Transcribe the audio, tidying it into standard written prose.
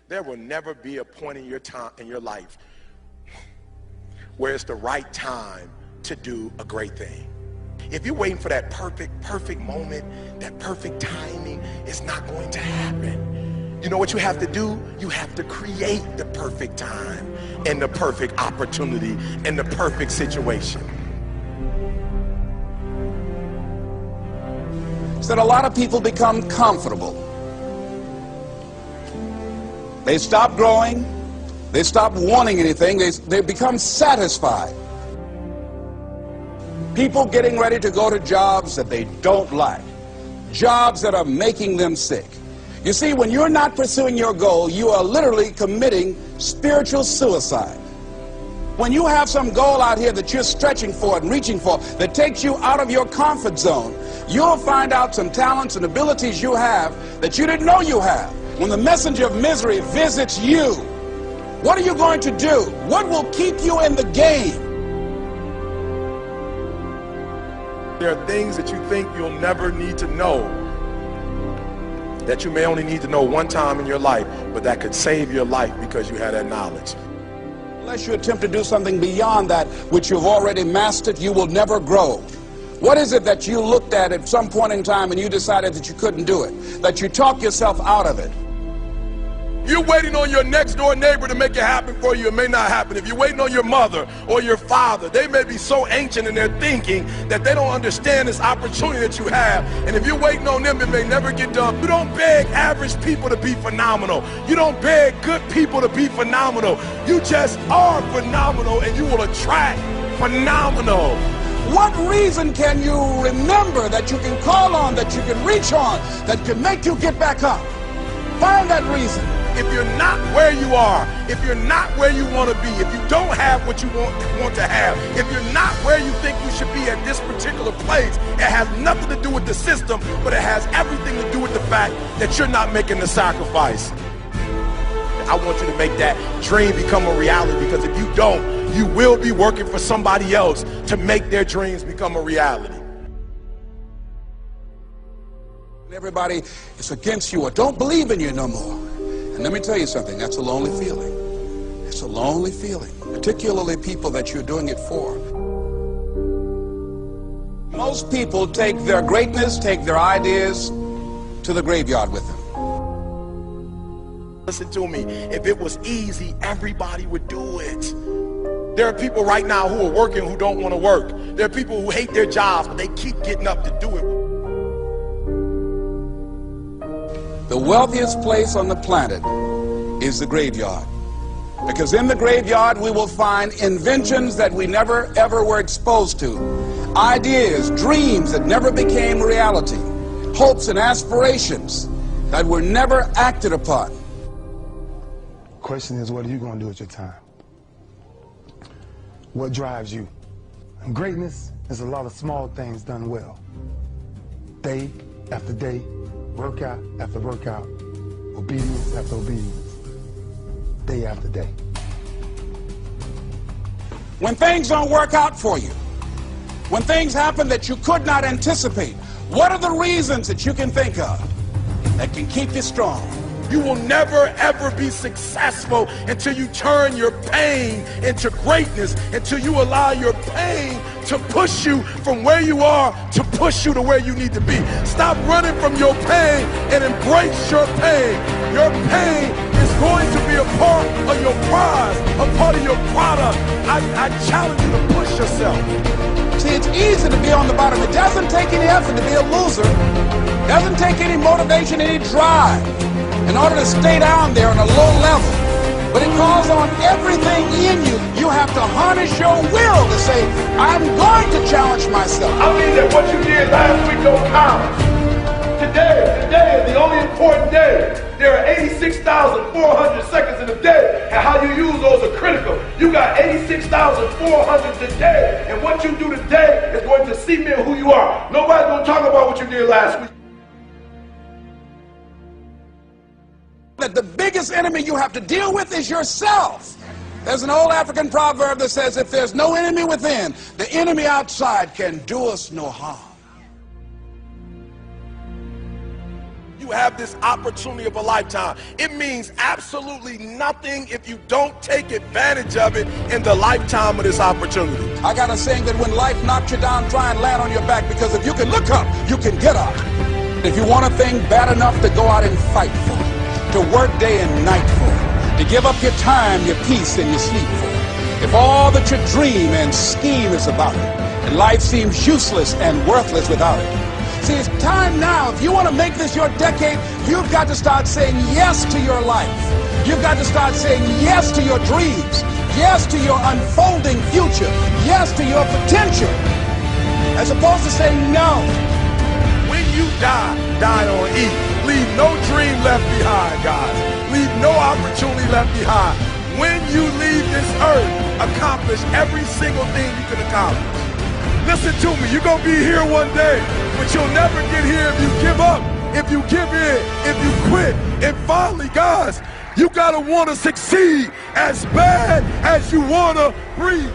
There will never be a point in your life where it's the right time to do a great thing. If you're waiting for that perfect moment, that perfect timing, it's not going to happen. You know what you have to do? You have to create the perfect time and the perfect opportunity and the perfect situation. So that a lot of people become comfortable. They stop growing. They stop wanting anything. They become satisfied. People getting ready to go to jobs that they don't like, jobs that are making them sick. You see, when you're not pursuing your goal, you are literally committing spiritual suicide. When you have some goal out here that you're stretching for and reaching for that takes you out of your comfort zone, you'll find out some talents and abilities you have that you didn't know you have. When the messenger of misery visits you, what are you going to do? What will keep you in the game? There are things that you think you'll never need to know, that you may only need to know one time in your life, but that could save your life because you had that knowledge. Unless you attempt to do something beyond that which you've already mastered, you will never grow. What is it that you looked at some point in time and you decided that you couldn't do it, that you talked yourself out of it? You're waiting on your next door neighbor to make it happen for you. It may not happen. If you're waiting on your mother or your father, they may be so ancient in their thinking that they don't understand this opportunity that you have. And if you're waiting on them, it may never get done. You don't beg average people to be phenomenal. You don't beg good people to be phenomenal. You just are phenomenal, and you will attract phenomenal. What reason can you remember that you can call on, that you can reach on, that can make you get back up? Find that reason. If you're not where you are, if you're not where you want to be, if you don't have what you want to have, if you're not where you think you should be at this particular place, it has nothing to do with the system, but it has everything to do with the fact that you're not making the sacrifice. I want you to make that dream become a reality, because if you don't, you will be working for somebody else to make their dreams become a reality. Everybody is against you or don't believe in you no more. And let me tell you something, that's a lonely feeling. It's a lonely feeling, particularly people that you're doing it for. Most people take their greatness, take their ideas to the graveyard with them. Listen to me, if it was easy, everybody would do it. There are people right now who are working who don't want to work. There are people who hate their jobs, but they keep getting up to do it. The wealthiest place on the planet is the graveyard. Because in the graveyard we will find inventions that we never ever were exposed to. Ideas, dreams that never became reality. Hopes and aspirations that were never acted upon. The question is, what are you going to do with your time? What drives you? And greatness is a lot of small things done well. Day after day, workout after workout, obedience after obedience, day after day. When things don't work out for you, when things happen that you could not anticipate, what are the reasons that you can think of that can keep you strong? You will never ever be successful until you turn your pain into greatness, until you allow your pain to push you from where you are to push you to where you need to be. Stop running from your pain and embrace your pain. Your pain is going to be a part of your prize, a part of your product. I challenge you to push yourself. See, it's easy to be on the bottom. It doesn't take any effort to be a loser. It doesn't take any motivation, any drive in order to stay down there on a low level. But it calls on everything in you. You have to harness your will to say, I'm going to challenge myself. I mean that what you did last week don't count. Today is the only important day. There are 86,400 seconds in a day, and how you use those are critical. You got 86,400 today, and what you do today is going to cement who you are. Nobody's going to talk about what you did last week. That the biggest enemy you have to deal with is yourself. There's an old African proverb that says, if there's no enemy within, the enemy outside can do us no harm. you have this opportunity of a lifetime. It means absolutely nothing if you don't take advantage of it in the lifetime of this opportunity. I got a saying that when life knocks you down, try and land on your back, because if you can look up, you can get up. If you want a thing bad enough to go out and fight for it, to work day and night for it, to give up your time, your peace, and your sleep for it, if all that you dream and scheme is about it, and life seems useless and worthless without it. See, it's time now. If you want to make this your decade, you've got to start saying yes to your life. You've got to start saying yes to your dreams, yes to your unfolding future, yes to your potential, as opposed to saying no. When you die, die on E. Leave no dream left behind, guys. Leave no opportunity left behind. When you leave this earth, accomplish every single thing you can accomplish. Listen to me, you're going to be here one day, but you'll never get here if you give up, if you give in, if you quit. And finally, guys, you got to want to succeed as bad as you want to breathe.